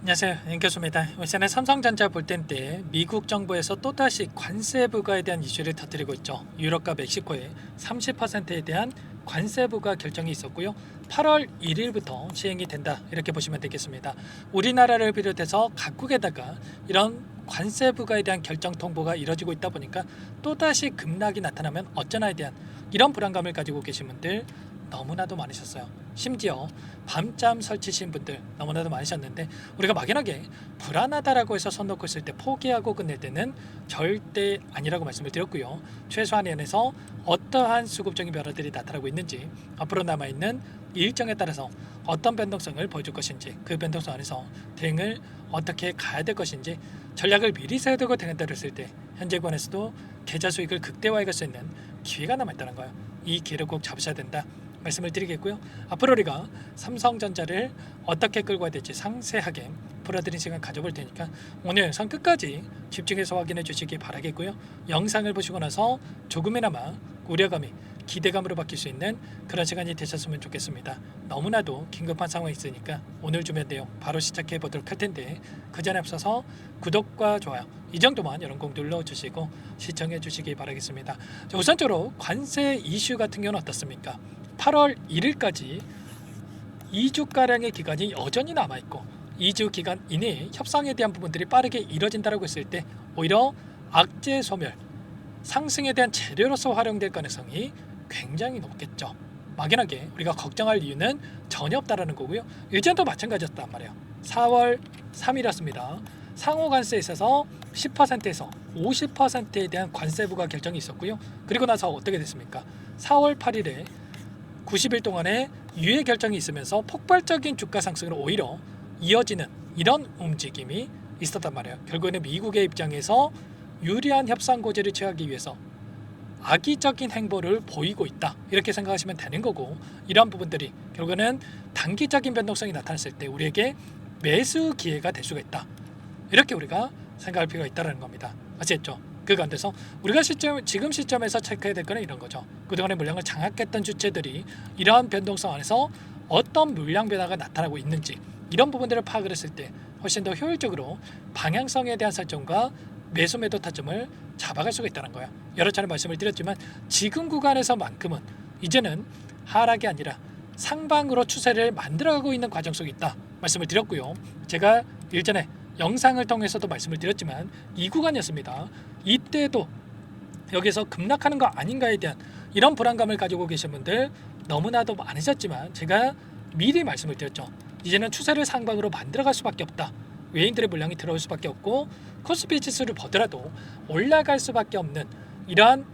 안녕하세요, 윤교수입니다. 요새는 삼성전자 볼텐 때 미국 정부에서 또다시 관세 부과에 대한 이슈를 터뜨리고 있죠. 유럽과 멕시코에 30%에 대한 관세 부과 결정이 있었고요. 8월 1일부터 시행이 된다, 이렇게 보시면 되겠습니다. 우리나라를 비롯해서 각국에다가 이런 관세 부과에 대한 결정 통보가 이뤄지고 있다 보니까 또다시 급락이 나타나면 어쩌나에 대한 이런 불안감을 가지고 계신 분들 너무나도 많으셨어요. 심지어 밤잠 설치신 분들 너무나도 많으셨는데, 우리가 막연하게 불안하다라고 해서 손 놓고 있을 때 포기하고 끝낼 때는 절대 아니라고 말씀을 드렸고요. 최소한 연에서 어떠한 수급적인 변화들이 나타나고 있는지, 앞으로 남아있는 일정에 따라서 어떤 변동성을 보여줄 것인지, 그 변동성 안에서 대응을 어떻게 가야 될 것인지 전략을 미리 세워두고 대응한다고 했을 때 현재 권에서도 계좌 수익을 극대화할 수 있는 기회가 남아있다는 거예요. 이 기회를 꼭 잡으셔야 된다 말씀을 드리겠고요. 앞으로 우리가 삼성전자를 어떻게 끌고 가야 될지 상세하게 풀어드린 시간 가져볼 테니까 오늘 영상 끝까지 집중해서 확인해 주시기 바라겠고요. 영상을 보시고 나서 조금이나마 우려감이 기대감으로 바뀔 수 있는 그런 시간이 되셨으면 좋겠습니다. 너무나도 긴급한 상황이 있으니까 오늘 주면 내용 바로 시작해 보도록 할 텐데, 그 전에 앞서서 구독과 좋아요 이 정도만 여러분 꼭 눌러주시고 시청해 주시기 바라겠습니다. 자, 우선적으로 관세 이슈 같은 경우는 어떻습니까? 8월 1일까지 2주가량의 기간이 여전히 남아있고, 2주 기간 이내에 협상에 대한 부분들이 빠르게 이뤄진다고 했을 때 오히려 악재 소멸, 상승에 대한 재료로서 활용될 가능성이 굉장히 높겠죠. 막연하게 우리가 걱정할 이유는 전혀 없다라는 거고요. 예전도 마찬가지였단 말이에요. 4월 3일이었습니다. 상호 관세에 있어서 10%에서 50%에 대한 관세 부과 결정이 있었고요. 그리고 나서 어떻게 됐습니까? 4월 8일에 90일 동안의 유예 결정이 있으면서 폭발적인 주가 상승으로 오히려 이어지는 이런 움직임이 있었단 말이에요. 결국에는 미국의 입장에서 유리한 협상 고지를 취하기 위해서 악의적인 행보를 보이고 있다, 이렇게 생각하시면 되는 거고, 이러한 부분들이 결국에는 단기적인 변동성이 나타났을 때 우리에게 매수 기회가 될 수가 있다, 이렇게 우리가 생각할 필요가 있다는 겁니다. 아시겠죠? 그 가운데서 우리가 지금 시점에서 체크해야 될 거는 이런 거죠. 그동안의 물량을 장악했던 주체들이 이러한 변동성 안에서 어떤 물량 변화가 나타나고 있는지, 이런 부분들을 파악을 했을 때 훨씬 더 효율적으로 방향성에 대한 설정과 매수 매도 타점을 잡아갈 수가 있다는 거예요. 여러 차례 말씀을 드렸지만 지금 구간에서만큼은 이제는 하락이 아니라 상방으로 추세를 만들어가고 있는 과정 속에 있다 말씀을 드렸고요. 제가 일전에 영상을 통해서도 말씀을 드렸지만 이 구간이었습니다. 이때도 여기서 급락하는 거 아닌가에 대한 이런 불안감을 가지고 계신 분들 너무나도 많으셨지만, 제가 미리 말씀을 드렸죠. 이제는 추세를 상방으로 만들어갈 수밖에 없다. 외인들의 물량이 들어올 수밖에 없고 코스피 지수를 보더라도 올라갈 수밖에 없는 이러한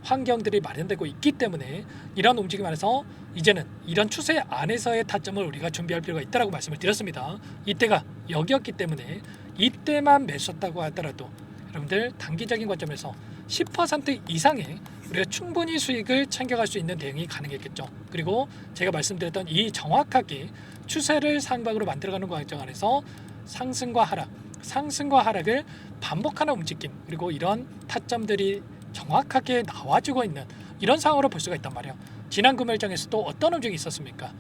환경들이 마련되고 있기 때문에 이런 움직임 안에서 이제는 이런 추세 안에서의 타점을 우리가 준비할 필요가 있다고 말씀을 드렸습니다. 이때가 여기였기 때문에 이때만 매수했다고 하더라도 여러분들 단기적인 관점에서 10% 이상의 우리가 충분히 수익을 챙겨갈 수 있는 대응이 가능했겠죠. 그리고 제가 말씀드렸던 이 정확하게 추세를 상방으로 만들어가는 과정 안에서 상승과 하락을 반복하는 움직임, 그리고 이런 타점들이 정확하게 나와주고 있는 이런 상황으로 볼 수가 있단 말이에요. 지난 금요일장에서도 어떤 움직임이 있었습니까?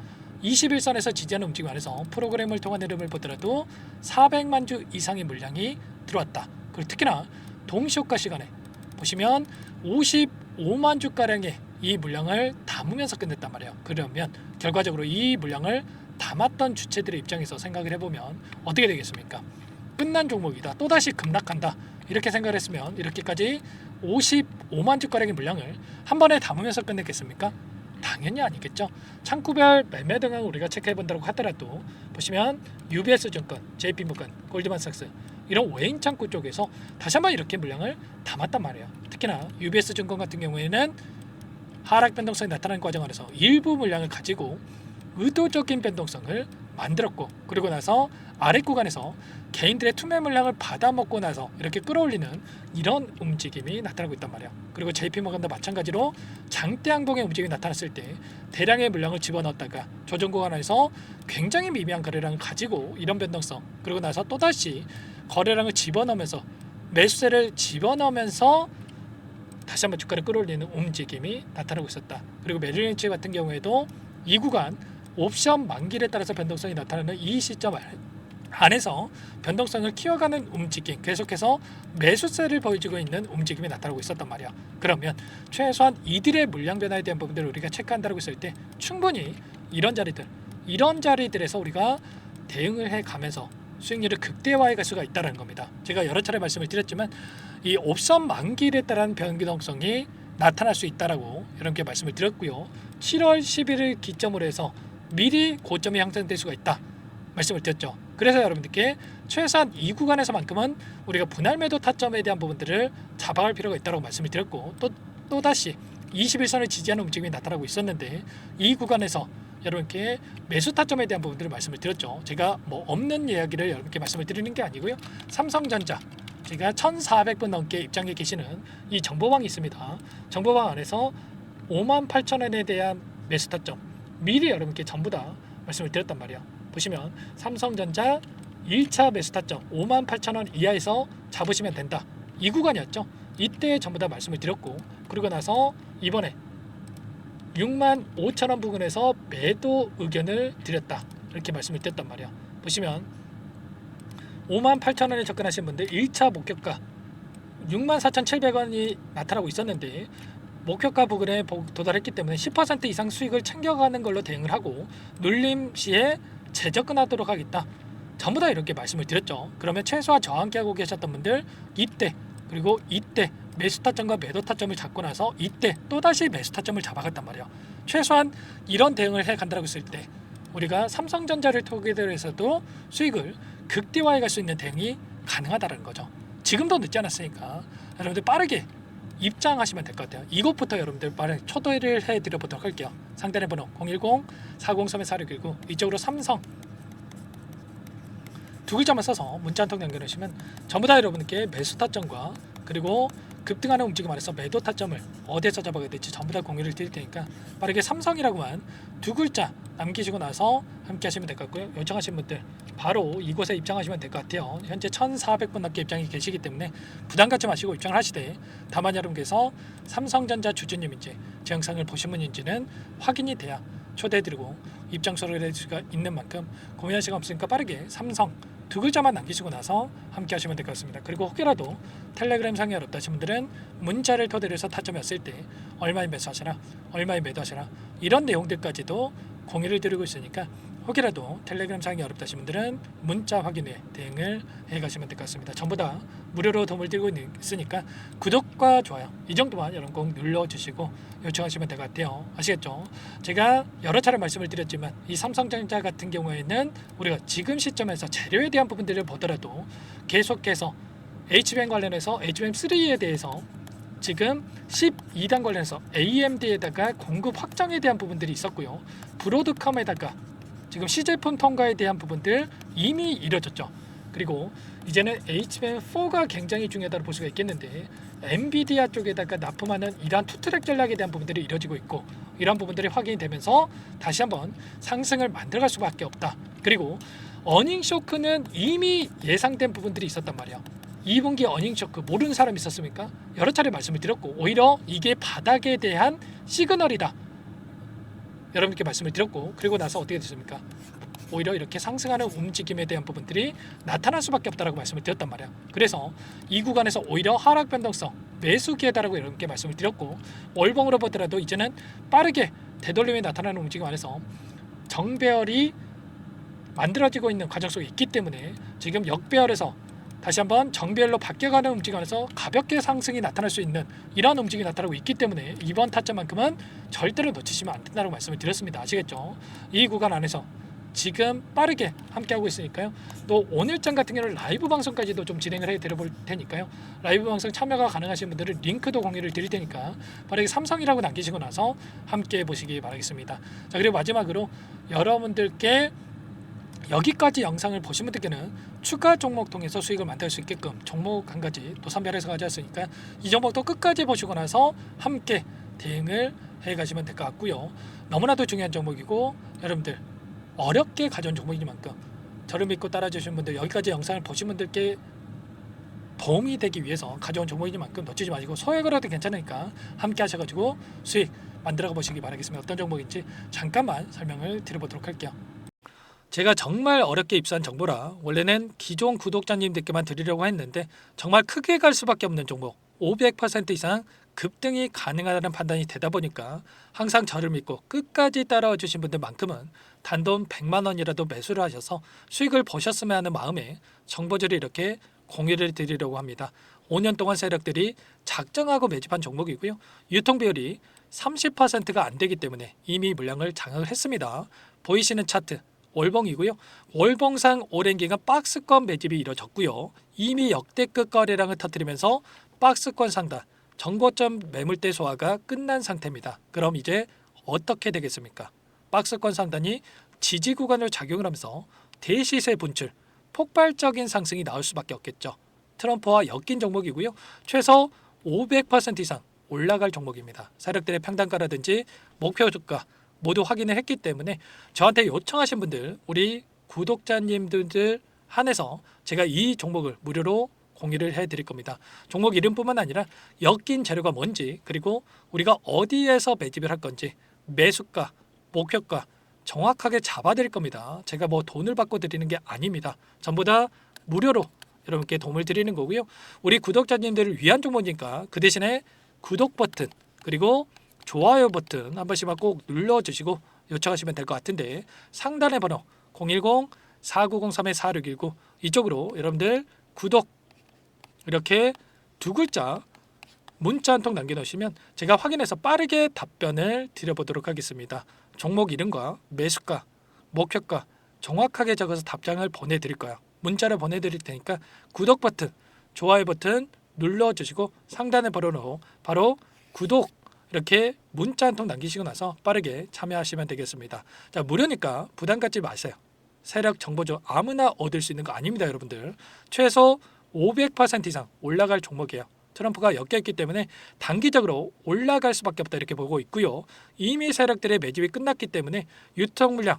21선에서 지지하는 움직임 안에서 프로그램을 통한 흐름을 보더라도 400만 주 이상의 물량이 들어왔다. 그리고 특히나 동시효과 시간에 보시면 55만 주가량의 이 물량을 담으면서 끝냈단 말이에요. 그러면 결과적으로 이 물량을 담았던 주체들의 입장에서 생각을 해보면 어떻게 되겠습니까? 끝난 종목이다, 또다시 급락한다, 이렇게 생각을 했으면 이렇게까지 55만 주가량의 물량을 한 번에 담으면서 끝냈겠습니까? 당연히 아니겠죠. 창구별 매매 등을 우리가 체크해 본다고 하더라도 보시면 UBS 증권, JP모건, 골드만삭스 이런 외인 창구 쪽에서 다시 한번 이렇게 물량을 담았단 말이에요. 특히나 UBS 증권 같은 경우에는 하락 변동성이 나타나는 과정 안에서 일부 물량을 가지고 의도적인 변동성을 만들었고, 그리고 나서 아래 구간에서 개인들의 투매 물량을 받아먹고 나서 이렇게 끌어올리는 이런 움직임이 나타나고 있단 말이에요. 그리고 JP모건도 마찬가지로 장대 항봉의 움직임이 나타났을 때 대량의 물량을 집어넣었다가 조정 구간에서 굉장히 미미한 거래량을 가지고 이런 변동성, 그리고 나서 또다시 거래량을 집어넣으면서 매수세를 집어넣으면서 다시 한번 주가를 끌어올리는 움직임이 나타나고 있었다. 그리고 메릴린치 같은 경우에도 이 구간 옵션 만기에 따라서 변동성이 나타나는 이 시점 안에서 변동성을 키워가는 움직임, 계속해서 매수세를 보여주고 있는 움직임이 나타나고 있었단 말이야. 그러면 최소한 이들의 물량 변화에 대한 부분들을 우리가 체크한다고 했을 때 충분히 이런 자리들에서 우리가 대응을 해가면서 수익률을 극대화해 갈 수가 있다는 겁니다. 제가 여러 차례 말씀을 드렸지만 이 옵션 만기에 따른 변동성이 나타날 수 있다라고 여러분께 말씀을 드렸고요. 7월 10일을 기점으로 해서 미리 고점이 형성될 수가 있다 말씀을 드렸죠. 그래서 여러분들께 최소한 이 구간에서만큼은 우리가 분할 매도 타점에 대한 부분들을 잡아갈 필요가 있다고 말씀을 드렸고, 또다시 21선을 지지하는 움직임이 나타나고 있었는데 이 구간에서 여러분께 매수 타점에 대한 부분들을 말씀을 드렸죠. 제가 뭐 없는 이야기를 여러분께 말씀을 드리는 게 아니고요. 삼성전자 제가 1,400분 넘게 입장해 계시는 이 정보방이 있습니다. 정보방 안에서 58,000원에 대한 매수 타점 미리 여러분께 전부 다 말씀을 드렸단 말이에요. 보시면 삼성전자 1차 매수 타점 58,000원 이하에서 잡으시면 된다. 이 구간이었죠. 이때 전부 다 말씀을 드렸고, 그리고 나서 이번에 65,000원 부근에서 매도 의견을 드렸다. 이렇게 말씀을 드렸단 말이에요. 보시면 58,000원에 접근하신 분들 1차 목표가 64,700원이 나타나고 있었는데 목표가 부근에 도달했기 때문에 10% 이상 수익을 챙겨가는 걸로 대응을 하고 눌림 시에 재접근하도록 하겠다. 전부 다 이렇게 말씀을 드렸죠. 그러면 최소화 저항기하고 계셨던 분들 이때, 그리고 이때 매수 타점과 매도 타점을 잡고 나서 이때 또다시 매수 타점을 잡아갔단 말이에요. 최소한 이런 대응을 해간다고 했을 때 우리가 삼성전자를 토기대로해서도 수익을 극대화해 갈 수 있는 대응이 가능하다는 거죠. 지금도 늦지 않았으니까 여러분들 빠르게 입장하시면 될 것 같아요. 이것부터 여러분들 빠르게 초대를 해드려 보도록 할게요. 상단의 번호 010-4031-4619 이쪽으로 삼성 두 글자만 써서 문자 한 통 남겨주시면 전부 다 여러분께 매수 타점과 그리고 급등하는 움직임 안에서 매도 타점을 어디에서 잡아야 될지 전부 다 공유를 드릴 테니까 빠르게 삼성이라고만 두 글자 남기시고 나서 함께 하시면 될 것 같고요. 요청하신 분들 바로 이곳에 입장하시면 될 것 같아요. 현재 1,400분 넘게 입장이 계시기 때문에 부담 갖지 마시고 입장을 하시되, 다만 여러분께서 삼성전자 주주님인지 제 영상을 보신 분인지는 확인이 돼야 초대해드리고 입장소를 낼 수가 있는 만큼 고민할 시간 없으니까 빠르게 삼성 두 글자만 남기시고 나서 함께 하시면 될 것 같습니다. 그리고 혹여라도 텔레그램 상에 어렵다 하신 분들은 문자를 토대로 해서 타점이 왔을 때 얼마에 매수하시라, 얼마에 매도하시라 이런 내용들까지도 공유를 드리고 있으니까 혹여라도 텔레그램 상이 어렵다 하신 분들은 문자 확인에 대응을 해가시면 될 것 같습니다. 전부 다 무료로 도움을 드리고 있으니까 구독과 좋아요 이 정도만 여러분 꼭 눌러주시고 요청하시면 될 것 같아요. 아시겠죠? 제가 여러 차례 말씀을 드렸지만 이 삼성전자 같은 경우에는 우리가 지금 시점에서 재료에 대한 부분들을 보더라도 계속해서 HBM 관련해서 HBM3에 대해서 지금 12단 관련해서 AMD에다가 공급 확장에 대한 부분들이 있었고요. 브로드컴에다가 지금 시제품 통과에 대한 부분들 이미 이뤄졌죠. 그리고 이제는 HBM4가 굉장히 중요하다고 볼 수가 있겠는데 엔비디아 쪽에다가 납품하는 이러한 투트랙 전략에 대한 부분들이 이뤄지고 있고, 이러한 부분들이 확인이 되면서 다시 한번 상승을 만들어갈 수밖에 없다. 그리고 어닝 쇼크는 이미 예상된 부분들이 있었단 말이야. 2분기 어닝 쇼크 모르는 사람이 있었습니까? 여러 차례 말씀을 드렸고 오히려 이게 바닥에 대한 시그널이다 여러분께 말씀을 드렸고, 그리고 나서 어떻게 됐습니까? 오히려 이렇게 상승하는 움직임에 대한 부분들이 나타날 수밖에 없다라고 말씀을 드렸단 말이야. 그래서 이 구간에서 오히려 하락 변동성 매수 기회다라고 여러분께 말씀을 드렸고, 월봉으로 보더라도 이제는 빠르게 되돌림이 나타나는 움직임 안에서 정배열이 만들어지고 있는 과정 속에 있기 때문에 지금 역배열에서 다시 한번 정배열로 바뀌어가는 움직임 안에서 가볍게 상승이 나타날 수 있는 이런 움직임이 나타나고 있기 때문에 이번 타점만큼은 절대로 놓치시면 안 된다고 말씀을 드렸습니다. 아시겠죠? 이 구간 안에서 지금 빠르게 함께하고 있으니까요. 또 오늘장 같은 경우는 라이브 방송까지도 좀 진행을 해드려볼 테니까요. 라이브 방송 참여가 가능하신 분들은 링크도 공유를 드릴 테니까 빠르게 삼성이라고 남기시고 나서 함께 보시기 바라겠습니다. 자, 그리고 마지막으로 여러분들께 여기까지 영상을 보신 분들께는 추가 종목 통해서 수익을 만들 수 있게끔 종목 한 가지 또 선별해서 가져왔으니까 이 종목도 끝까지 보시고 나서 함께 대응을 해 가시면 될 것 같고요. 너무나도 중요한 종목이고 여러분들 어렵게 가져온 종목이니만큼 저를 믿고 따라주신 분들, 여기까지 영상을 보신 분들께 도움이 되기 위해서 가져온 종목이니만큼 놓치지 마시고 소액으로도 괜찮으니까 함께 하셔가지고 수익 만들어 보시기 바라겠습니다. 어떤 종목인지 잠깐만 설명을 드려보도록 할게요. 제가 정말 어렵게 입수한 정보라 원래는 기존 구독자님들께만 드리려고 했는데 정말 크게 갈 수밖에 없는 종목 500% 이상 급등이 가능하다는 판단이 되다 보니까 항상 저를 믿고 끝까지 따라와 주신 분들만큼은 단돈 100만 원이라도 매수를 하셔서 수익을 보셨으면 하는 마음에 정보들을 이렇게 공유를 드리려고 합니다. 5년 동안 세력들이 작정하고 매집한 종목이고요. 유통 비율이 30%가 안 되기 때문에 이미 물량을 장악을 했습니다. 보이시는 차트 월봉이고요. 월봉상 오랜 기간 박스권 매집이 이뤄졌고요. 이미 역대급 거래량을 터뜨리면서 박스권 상단 정고점 매물대 소화가 끝난 상태입니다. 그럼 이제 어떻게 되겠습니까? 박스권 상단이 지지 구간으로 작용을 하면서 대시세 분출, 폭발적인 상승이 나올 수밖에 없겠죠. 트럼프와 엮인 종목이고요. 최소 500% 이상 올라갈 종목입니다. 세력들의 평단가라든지 목표 주가 모두 확인을 했기 때문에 저한테 요청하신 분들, 우리 구독자님들 한해서 제가 이 종목을 무료로 공유를 해드릴 겁니다. 종목 이름뿐만 아니라 엮인 재료가 뭔지, 그리고 우리가 어디에서 매집을 할 건지, 매수가, 목표가 정확하게 잡아드릴 겁니다. 제가 뭐 돈을 받고 드리는 게 아닙니다. 전부 다 무료로 여러분께 도움을 드리는 거고요. 우리 구독자님들을 위한 종목이니까 그 대신에 구독 버튼 그리고 좋아요 버튼 한 번씩만 꼭 눌러주시고 요청하시면 될 것 같은데, 상단의 번호 010-4903-4619 이쪽으로 여러분들 구독 이렇게 두 글자 문자 한 통 남겨놓으시면 제가 확인해서 빠르게 답변을 드려보도록 하겠습니다. 종목 이름과 매수가, 목표가 정확하게 적어서 답장을 보내드릴 거예요. 문자를 보내드릴 테니까 구독 버튼, 좋아요 버튼 눌러주시고 상단의 번호로 바로 구독 이렇게 문자 한 통 남기시고 나서 빠르게 참여하시면 되겠습니다. 자, 무료니까 부담 갖지 마세요. 세력 정보죠. 아무나 얻을 수 있는 거 아닙니다, 여러분들. 최소 500% 이상 올라갈 종목이에요. 트럼프가 엮여있기 때문에 단기적으로 올라갈 수밖에 없다 이렇게 보고 있고요. 이미 세력들의 매집이 끝났기 때문에 유통 물량,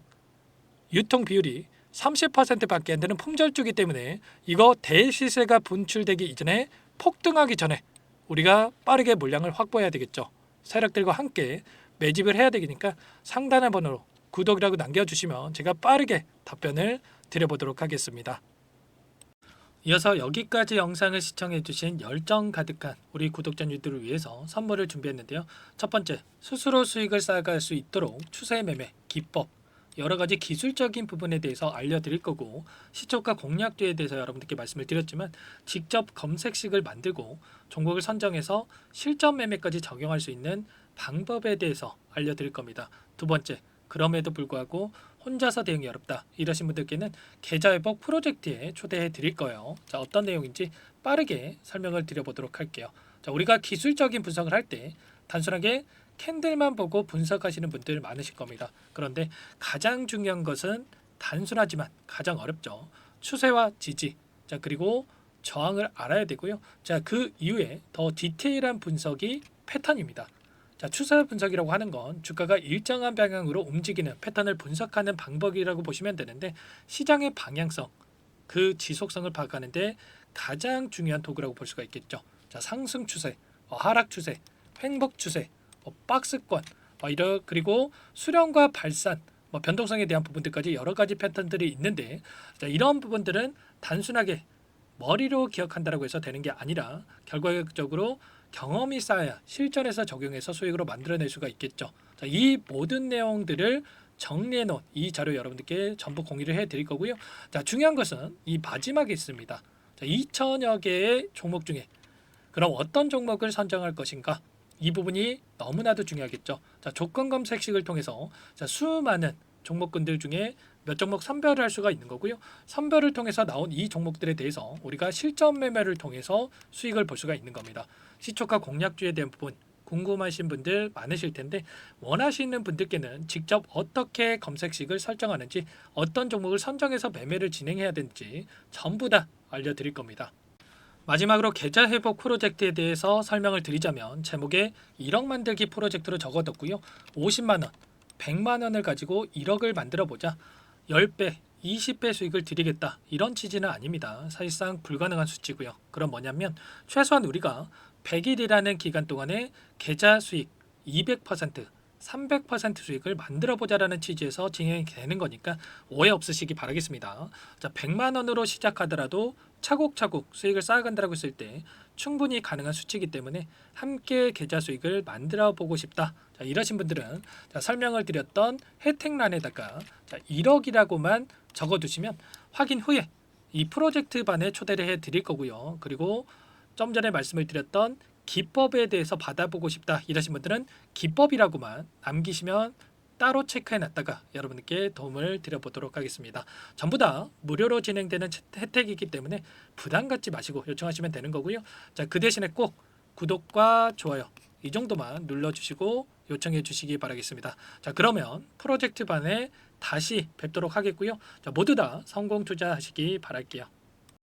유통 비율이 30%밖에 안 되는 품절주기 때문에 이거 대시세가 분출되기 이전에 폭등하기 전에 우리가 빠르게 물량을 확보해야 되겠죠. 세력들과 함께 매집을 해야 되니까 상단의 번호로 구독이라고 남겨주시면 제가 빠르게 답변을 드려보도록 하겠습니다. 이어서 여기까지 영상을 시청해주신 열정 가득한 우리 구독자님들을 위해서 선물을 준비했는데요. 첫 번째, 스스로 수익을 쌓아갈 수 있도록 추세 매매 기법, 여러 가지 기술적인 부분에 대해서 알려드릴 거고, 시초가 공략도에 대해서 여러분들께 말씀을 드렸지만 직접 검색식을 만들고 종목을 선정해서 실전 매매까지 적용할 수 있는 방법에 대해서 알려드릴 겁니다. 두 번째, 그럼에도 불구하고 혼자서 대응이 어렵다 이러신 분들께는 계좌회복 프로젝트에 초대해 드릴 거예요. 자, 어떤 내용인지 빠르게 설명을 드려보도록 할게요. 자, 우리가 기술적인 분석을 할 때 단순하게 캔들만 보고 분석하시는 분들 많으실 겁니다. 그런데 가장 중요한 것은 단순하지만 가장 어렵죠. 추세와 지지, 자, 그리고 저항을 알아야 되고요. 자, 그 이후에 더 디테일한 분석이 패턴입니다. 자, 추세 분석이라고 하는 건 주가가 일정한 방향으로 움직이는 패턴을 분석하는 방법이라고 보시면 되는데, 시장의 방향성, 그 지속성을 파악하는데 가장 중요한 도구라고 볼 수가 있겠죠. 자, 상승 추세, 하락 추세, 횡복 추세, 박스권, 그리고 수렴과 발산, 변동성에 대한 부분들까지 여러 가지 패턴들이 있는데, 자, 이런 부분들은 단순하게 머리로 기억한다고 해서 되는 게 아니라 결과적으로 경험이 쌓아야 실전에서 적용해서 수익으로 만들어낼 수가 있겠죠. 자, 이 모든 내용들을 정리해 놓은 이 자료 여러분들께 전부 공유를 해드릴 거고요. 자, 중요한 것은 이 마지막에 있습니다. 자, 2천여 개의 종목 중에 그럼 어떤 종목을 선정할 것인가? 이 부분이 너무나도 중요하겠죠. 자, 조건 검색식을 통해서 자, 수많은 종목군들 중에 몇 종목 선별을 할 수가 있는 거고요. 선별을 통해서 나온 이 종목들에 대해서 우리가 실전 매매를 통해서 수익을 볼 수가 있는 겁니다. 시초가 공략주에 대한 부분 궁금하신 분들 많으실 텐데, 원하시는 분들께는 직접 어떻게 검색식을 설정하는지, 어떤 종목을 선정해서 매매를 진행해야 되는지 전부 다 알려드릴 겁니다. 마지막으로 계좌 회복 프로젝트에 대해서 설명을 드리자면, 제목에 1억 만들기 프로젝트로 적어뒀고요. 50만 원, 100만 원을 가지고 1억을 만들어 보자. 10배, 20배 수익을 드리겠다. 이런 취지는 아닙니다. 사실상 불가능한 수치고요. 그럼 뭐냐면 최소한 우리가 100일이라는 기간 동안에 계좌 수익 200%, 300% 수익을 만들어 보자라는 취지에서 진행이 되는 거니까 오해 없으시기 바라겠습니다. 자, 100만 원으로 시작하더라도 차곡차곡 수익을 쌓아간다고 했을 때 충분히 가능한 수치이기 때문에 함께 계좌 수익을 만들어 보고 싶다. 자, 이러신 분들은 자, 설명을 드렸던 혜택란에다가 자, 1억이라고만 적어두시면 확인 후에 이 프로젝트 반에 초대를 해 드릴 거고요. 그리고 좀 전에 말씀을 드렸던 기법에 대해서 받아보고 싶다 이러신 분들은 기법이라고만 남기시면 따로 체크해 놨다가 여러분께 도움을 드려보도록 하겠습니다. 전부 다 무료로 진행되는 혜택이기 때문에 부담 갖지 마시고 요청하시면 되는 거고요. 자, 그 대신에 꼭 구독과 좋아요 이 정도만 눌러주시고 요청해 주시기 바라겠습니다. 자, 그러면 프로젝트 반에 다시 뵙도록 하겠고요. 자, 모두 다 성공 투자하시기 바랄게요.